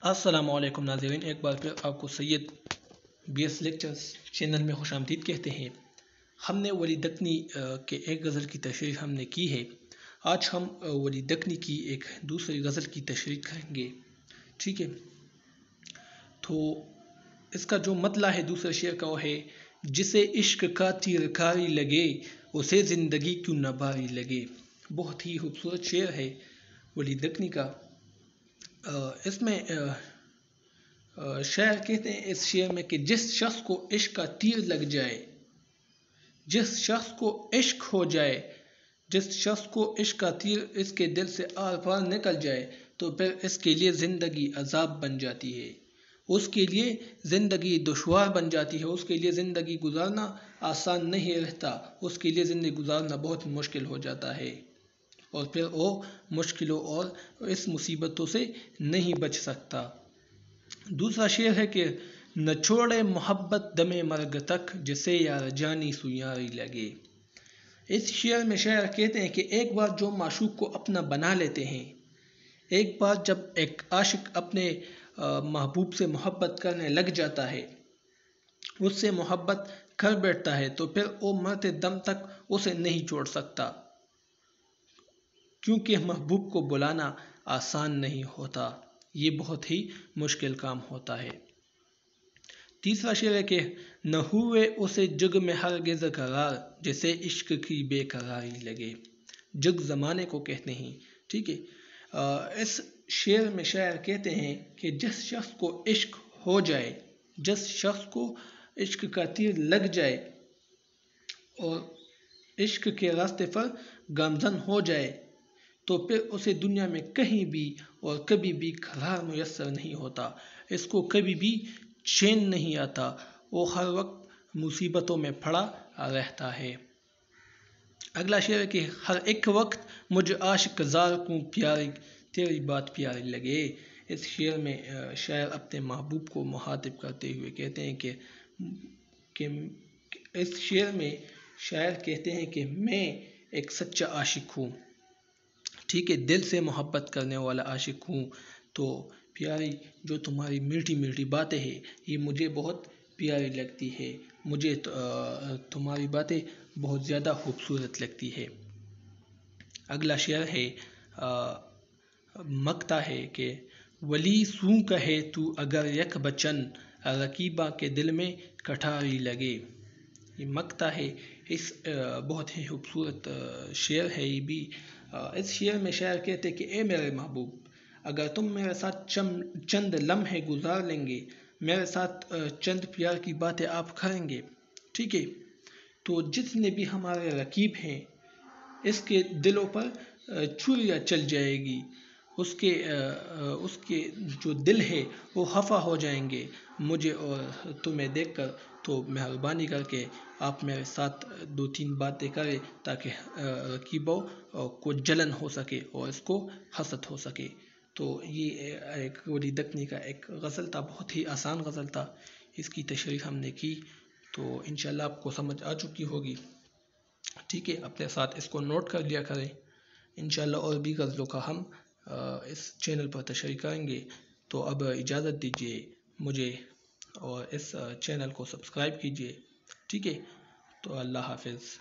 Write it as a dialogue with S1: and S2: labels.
S1: अस्सलाम वालेकुम नाज़रीन, एक बार फिर आपको सैयद BS लेक्चर्स चैनल में खुश आमदीद कहते हैं। हमने वली दक्नी के एक गज़ल की तशरीह हमने की है। आज हम वली दक्नी की एक दूसरी गज़ल की तशरीह करेंगे। ठीक है, तो इसका जो मतला है दूसरे शेर का वो है, जिसे इश्क का तीरकारी लगे उसे ज़िंदगी क्यों न भारी लगे। बहुत ही खूबसूरत शेर है वली दक्नी का। इसमें शायर कहते हैं इस शेर में कि जिस शख्स को इश्क का तीर लग जाए, जिस शख्स को इश्क हो जाए, जिस शख्स को इश्क का तीर इसके दिल से आर पार निकल जाए तो फिर इसके लिए ज़िंदगी अजाब बन जाती है, उसके लिए ज़िंदगी दुश्वार बन जाती है, उसके लिए ज़िंदगी गुजारना आसान नहीं रहता, उसके लिए ज़िंदगी गुजारना बहुत मुश्किल हो जाता है और फिर वो मुश्किलों और इस मुसीबतों से नहीं बच सकता। दूसरा शेर है कि न छोड़े मोहब्बत दमे मर्ग तक, जिसे यार जानी सुयारी लगे। इस शेर में शायर कहते हैं कि एक बार जो माशूक को अपना बना लेते हैं, एक बार जब एक आशिक अपने महबूब से मोहब्बत करने लग जाता है, उससे मोहब्बत कर बैठता है, तो फिर वो मरते दम तक उसे नहीं छोड़ सकता, क्योंकि महबूब को बुलाना आसान नहीं होता, ये बहुत ही मुश्किल काम होता है। तीसरा शेर है कि न हुए उसे जग में हरगिज़ करार, जिसे इश्क की बेकरारी लगे। जग ज़माने को कहते हैं। ठीक है, इस शेर में शायर कहते हैं कि जिस शख्स को इश्क हो जाए, जिस शख्स को इश्क का तीर लग जाए और इश्क के रास्ते पर गामज़न हो जाए, तो फिर उसे दुनिया में कहीं भी और कभी भी करार मुयस्सर नहीं होता, इसको कभी भी चैन नहीं आता, वो हर वक्त मुसीबतों में पड़ा रहता है। अगला शेर है कि हर एक वक्त मुझे आशिक ज़ार को प्यारी तेरी बात प्यारी लगे। इस शेर में शायर अपने महबूब को मुखातिब करते हुए कहते हैं कि इस शेर में शायर कहते हैं कि मैं एक सच्चा आशिक हूँ। ठीक है, दिल से मोहब्बत करने वाला आशिक हूँ, तो प्यारी जो तुम्हारी मीठी मीठी बातें हैं ये मुझे बहुत प्यारी लगती है, मुझे तुम्हारी बातें बहुत ज़्यादा खूबसूरत लगती है। अगला शेर है मकता है कि वली सूं कहे तू अगर यक बचन, रकीबा के दिल में कठारी लगे। ये मकता है, इस बहुत ही खूबसूरत शेर है ये भी। इस शेर में शायर कहते कि ए मेरे महबूब, अगर तुम मेरे साथ चंद लम्हे गुजार लेंगे, मेरे साथ चंद प्यार की बातें आप करेंगे, ठीक है, तो जितने भी हमारे रकीब हैं इसके दिलों पर छुरियाँ चल जाएगी, उसके जो दिल है वो खफा हो जाएंगे मुझे और तुम्हें देखकर, तो मेहरबानी करके आप मेरे साथ दो तीन बातें करें ताकि रकीबों को जलन हो सके और इसको हसद हो सके। तो ये एक वली दक्नी का एक गज़ल था, बहुत ही आसान गज़ल था, इसकी तशरीह हमने की, तो इंशाल्लाह आपको समझ आ चुकी होगी। ठीक है, अपने साथ इसको नोट कर लिया करें। इंशाल्लाह और भी गज़लों का हम इस चैनल पर तशरीह करेंगे। तो अब इजाज़त दीजिए मुझे और इस चैनल को सब्सक्राइब कीजिए। ठीक है, तो अल्लाह हाफ़िज़।